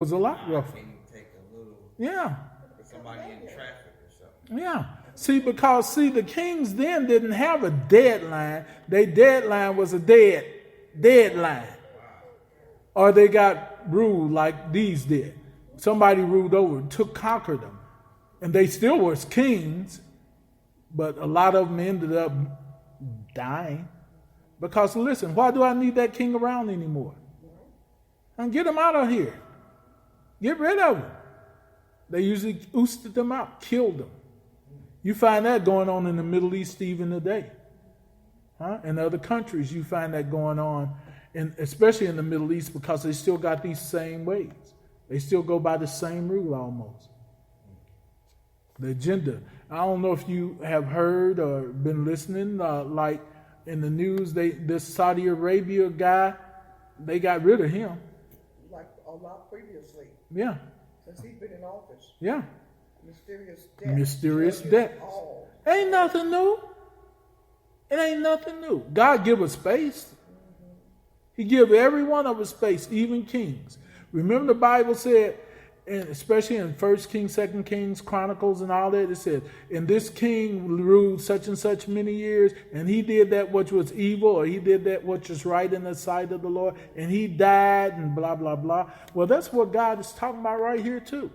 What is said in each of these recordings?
was a lot rougher. Can you take a little Yeah. somebody in traffic or something? Yeah. Because the kings then didn't have a deadline. Their deadline was a deadline. Or they got ruled like these did. Somebody ruled over, conquered them. And they still were kings, but a lot of them ended up dying. Because listen, why do I need that king around anymore? And get him out of here. Get rid of him. They usually ousted them out, killed them. You find that going on in the Middle East even today. In other countries, you find that going on, especially in the Middle East, because they still got these same ways. They still go by the same rule almost. The agenda. I don't know if you have heard or been listening, like in the news, this Saudi Arabia guy, they got rid of him. Like a lot previously. Yeah. Since he's been in office. Yeah. Mysterious death. Ain't nothing new. It ain't nothing new. God give us space. He give every one of us space, even kings. Remember the Bible said, and especially in 1 Kings, 2 Kings, Chronicles and all that, it said, and this king ruled such and such many years, and he did that which was evil, or he did that which was right in the sight of the Lord, and he died, and blah, blah, blah. Well, that's what God is talking about right here, too.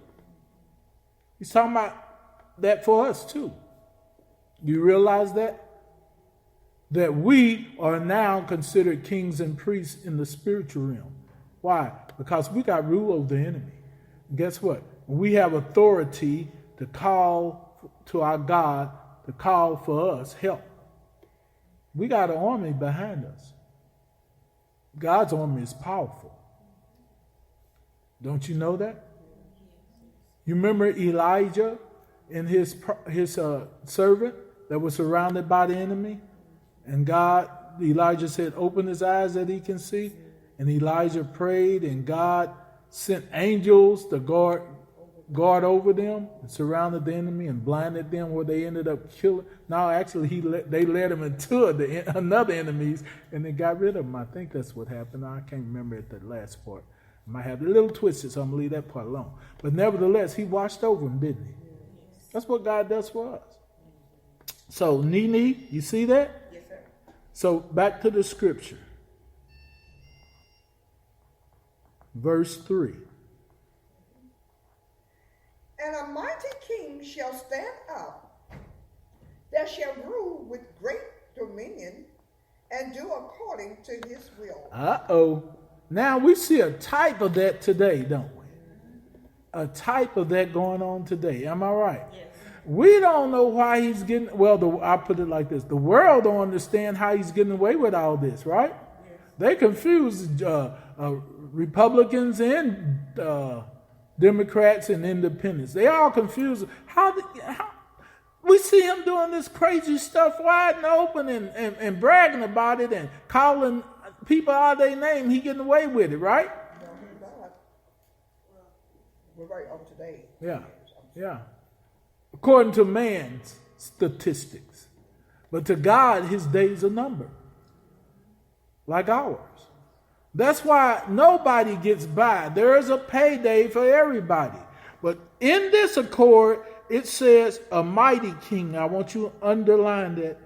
He's talking about that for us, too. You realize that? That we are now considered kings and priests in the spiritual realm. Why? Because we got rule over the enemy. And guess what? We have authority to call to our God, to call for us help. We got an army behind us. God's army is powerful. Don't you know that? You remember Elijah and his servant that was surrounded by the enemy? And Elijah said, open his eyes that he can see. And Elijah prayed, and God sent angels to guard over them and surrounded the enemy and blinded them where they ended up killing. No, actually, they led them into another enemies, and they got rid of them. I think that's what happened. I can't remember at the last part. I might have a little twisted, so I'm going to leave that part alone. But nevertheless, he watched over them, didn't he? That's what God does for us. So, Nene, you see that? Yes, sir. So, back to the scripture. Verse 3. And a mighty king shall stand up, that shall rule with great dominion, and do according to his will. Uh-oh. Now we see a type of that today, don't we? A type of that going on today. Am I right? Yes. We don't know why he's getting, I'll put it like this. The world don't understand how he's getting away with all this, right? Yes. They confuse Republicans and Democrats and independents. They all confused. How we see him doing this crazy stuff wide and open and bragging about it and calling people out their name. He getting away with it, right? No, he's not. We're right up to date. Yeah. According to man's statistics. But to God, his days are numbered. Like ours. That's why nobody gets by. There is a payday for everybody. But in this accord, it says a mighty king. I want you to underline that.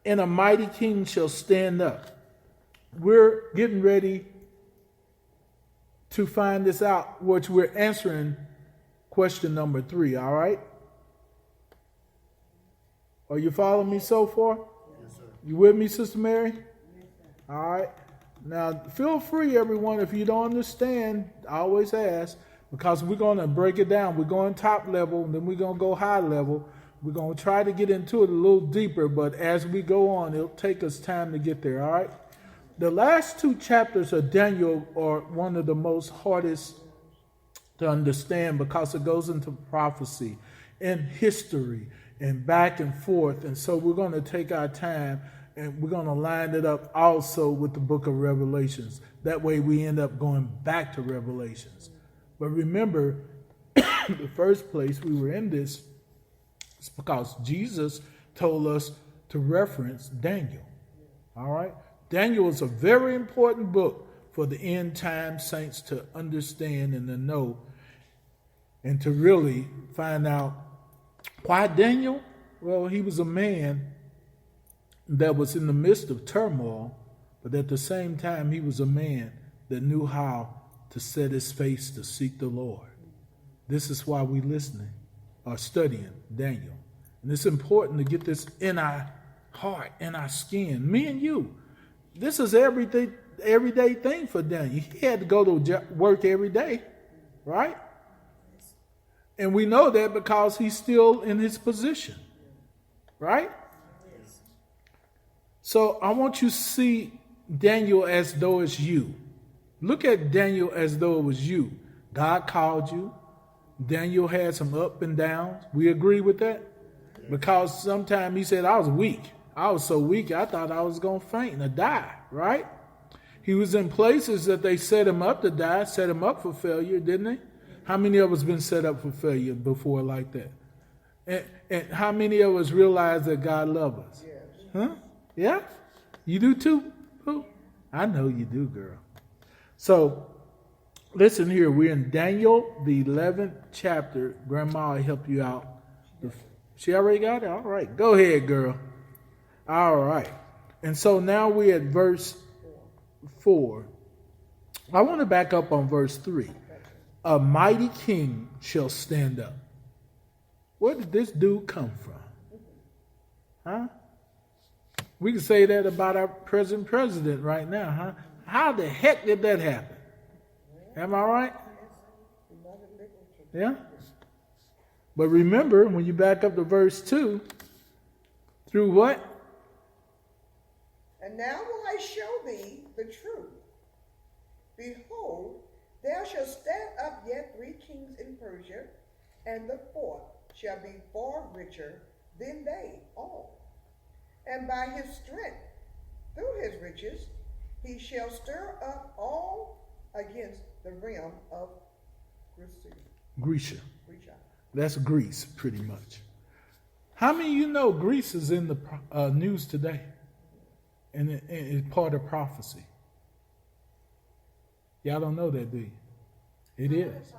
And a mighty king shall stand up. We're getting ready to find this out, which we're answering question number 3, all right? Are you following me so far? Yes, sir. You with me, Sister Mary? Yes, sir. All right. Now, feel free, everyone, if you don't understand, I always ask, because we're going to break it down. We're going top level, and then we're going to go high level. We're going to try to get into it a little deeper, but as we go on, it'll take us time to get there, all right? The last 2 chapters of Daniel are one of the most hardest to understand because it goes into prophecy and history and back and forth. And so we're going to take our time and we're going to line it up also with the book of Revelations. That way we end up going back to Revelations. But remember, the first place we were in this is because Jesus told us to reference Daniel. All right? Daniel is a very important book for the end time saints to understand and to know and to really find out why Daniel. Well, he was a man that was in the midst of turmoil, but at the same time, he was a man that knew how to set his face to seek the Lord. This is why we listening or studying Daniel. And it's important to get this in our heart, in our skin. Me and you. This is everyday thing for Daniel. He had to go to work every day, right? And we know that because he's still in his position, right? So I want you to see Daniel as though it's you. Look at Daniel as though it was you. God called you. Daniel had some up and downs. We agree with that? Because sometimes he said, I was weak. I was so weak, I thought I was going to faint and die, right? He was in places that they set him up to die, set him up for failure, didn't they? How many of us been set up for failure before like that? And how many of us realize that God loves us? Yes. Huh? Yeah? You do too? Who? I know you do, girl. So, listen here. We're in Daniel, the 11th chapter. Grandma will help you out. She already got it? All right. Go ahead, girl. All right. And so now we're at verse 4. I want to back up on verse 3. A mighty king shall stand up. Where did this dude come from? Huh? We can say that about our present president right now, huh? How the heck did that happen? Am I right? Yeah? But remember, when you back up to verse 2, through what? And now will I show thee the truth. Behold, there shall stand up yet 3 kings in Persia, and the 4th shall be far richer than they all. And by his strength, through his riches, he shall stir up all against the realm of Grecia. That's Greece, pretty much. How many of you know Greece is in the news today? And it's part of prophecy. Y'all don't know that, do you? It is.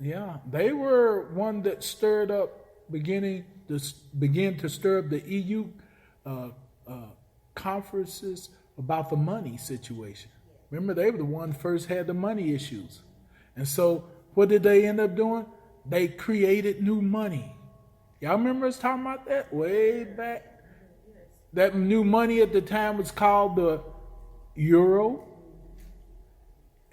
Yeah, they were one that stirred up, begin to stir up the EU conferences about the money situation. Remember, they were the one first had the money issues. And so what did they end up doing? They created new money. Y'all remember us talking about that way back? That new money at the time was called the euro.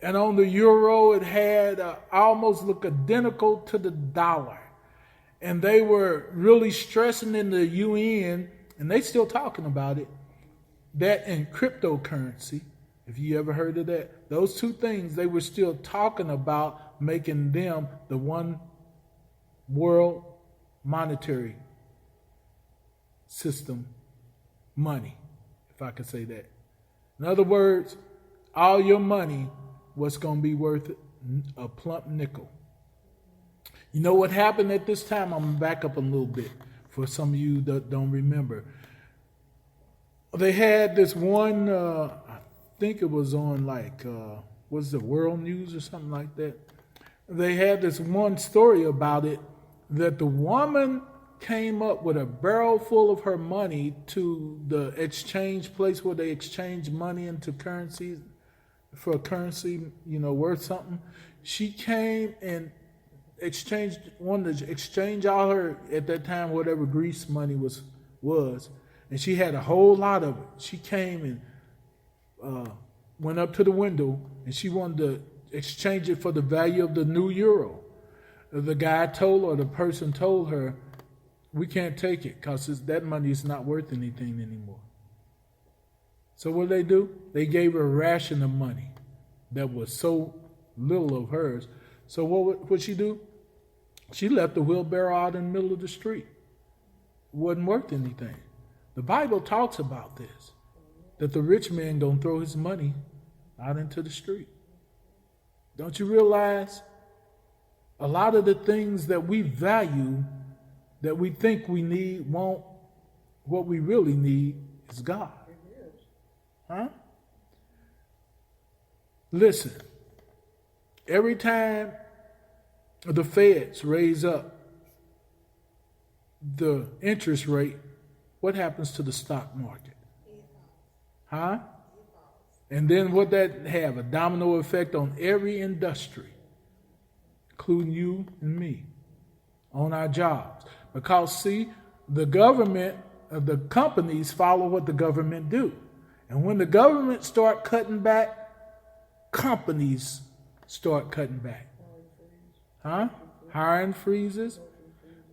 And on the euro, it had almost look identical to the dollar. And they were really stressing in the UN, and they still talking about it, that in cryptocurrency, if you ever heard of that, those two things, they were still talking about making them the one world monetary system money, if I could say that. In other words, all your money was going to be worth a plump nickel. You know what happened at this time? I'm going to back up a little bit for some of you that don't remember. They had this one, I think it was on was the World News or something like that. They had this one story about it, that the woman came up with a barrel full of her money to the exchange place where they exchange money into currencies for a currency, worth something. She came and wanted to exchange all her, at that time, whatever Greece money was. And she had a whole lot of it. She came and went up to the window, and she wanted to exchange it for the value of the new euro. The guy told her, the person told her, we can't take it because that money is not worth anything anymore. So what did they do? They gave her a ration of money that was so little of hers. So what she do? She left the wheelbarrow out in the middle of the street. It wasn't worth anything. The Bible talks about this, that the rich man gonna throw his money out into the street. Don't you realize a lot of the things that we value, that we think we need, what we really need is God. Huh? Listen, every time the feds raise up the interest rate, what happens to the stock market? Huh? And then what that have? A domino effect on every industry, including you and me, on our jobs. Because, see, the government, the companies follow what the government do. And when the government start cutting back, companies start cutting back. Huh? Hiring freezes.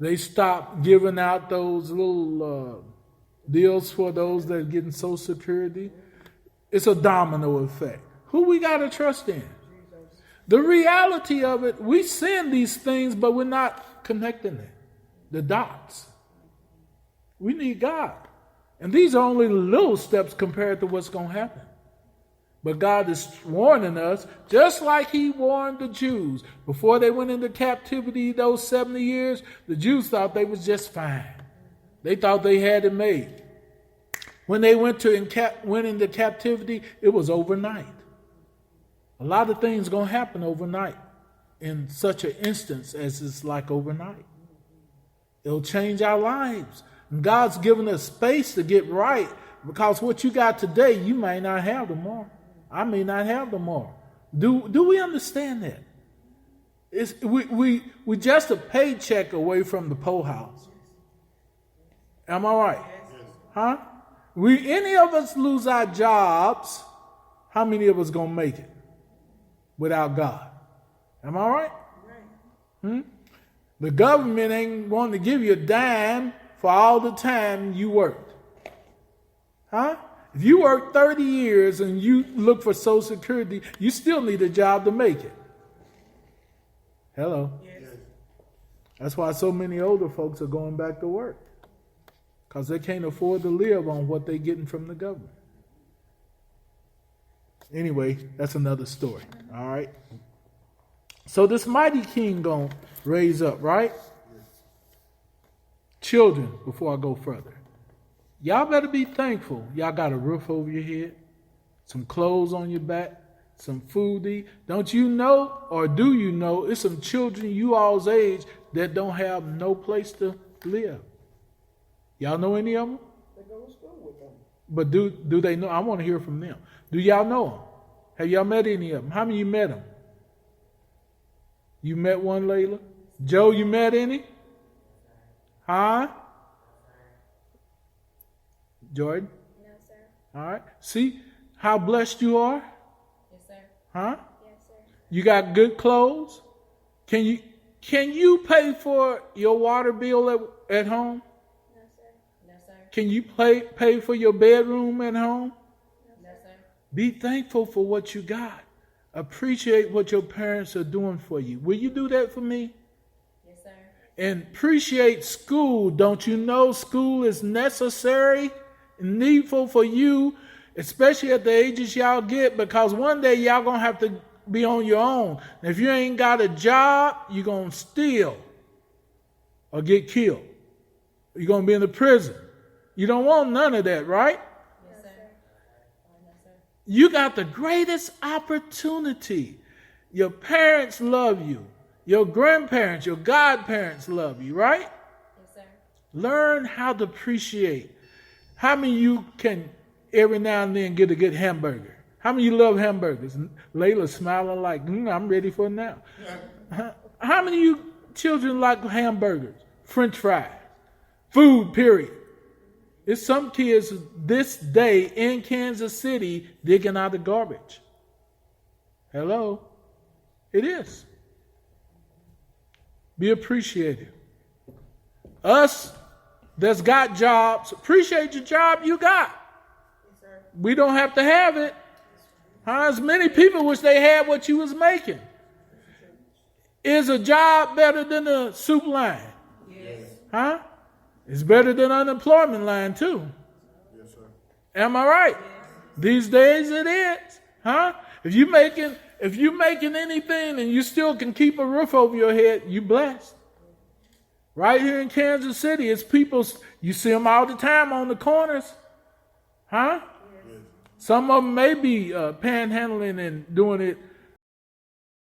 They stop giving out those little deals for those that are getting Social Security. It's a domino effect. Who we got to trust in? The reality of it, we send these things, but we're not connecting it. The dots. We need God. And these are only little steps compared to what's going to happen. But God is warning us, just like he warned the Jews. Before they went into captivity those 70 years, the Jews thought they was just fine. They thought they had it made. When they went into captivity, it was overnight. A lot of things going to happen overnight in such an instance as it's like overnight. It'll change our lives. And God's given us space to get right, because what you got today, you may not have tomorrow. I may not have tomorrow. Do we understand that? We just a paycheck away from the poorhouse. Am I right? Huh? Any of us lose our jobs, how many of us gonna make it without God? Am I right? The government ain't going to give you a dime for all the time you worked. Huh? If you work 30 years and you look for Social Security, you still need a job to make it. Hello. Yes. That's why so many older folks are going back to work, because they can't afford to live on what they're getting from the government. Anyway, that's another story. All right. So this mighty king going to raise up, right? Children, before I go further, y'all better be thankful y'all got a roof over your head, some clothes on your back, some food to eat. Don't you know, or do you know, it's some children you all's age that don't have no place to live? Y'all know any of them? They go to school with them. But do they know? I want to hear from them. Do y'all know them? Have y'all met any of them? How many of you met them? You met one, Layla? Joe, you met any? Huh? Jordan? No, sir. All right. See how blessed you are? Yes, sir. Huh? Yes, sir. You got good clothes? Can you pay for your water bill at home? No, sir. No, sir. Can you pay for your bedroom at home? No, sir. Be thankful for what you got. Appreciate what your parents are doing for you. Will you do that for me? Yes, sir. And appreciate school. Don't you know school is necessary and needful for you, especially at the ages y'all get, because one day y'all going to have to be on your own. And if you ain't got a job, you're going to steal or get killed. You're going to be in the prison. You don't want none of that, right? Yes, sir. No, sir. You got the greatest opportunity. Your parents love you. Your grandparents, your godparents love you, right? Yes, sir. Learn how to appreciate. How many of you can every now and then get a good hamburger? How many of you love hamburgers? Layla smiling like, I'm ready for it now. How many of you children like hamburgers, French fries, food, period? It's some kids this day in Kansas City digging out the garbage. Hello? It is. Be appreciative. Us that's got jobs, appreciate your job you got. We don't have to have it. As many people wish they had what you was making. Is a job better than a soup line? Yes. Huh? It's better than unemployment line too. Yes, sir. Am I right? Yes. These days it is. Huh? If you making anything and you still can keep a roof over your head, you blessed. Right here in Kansas City, it's people, you see them all the time on the corners. Huh? Yes. Some of them may be panhandling and doing it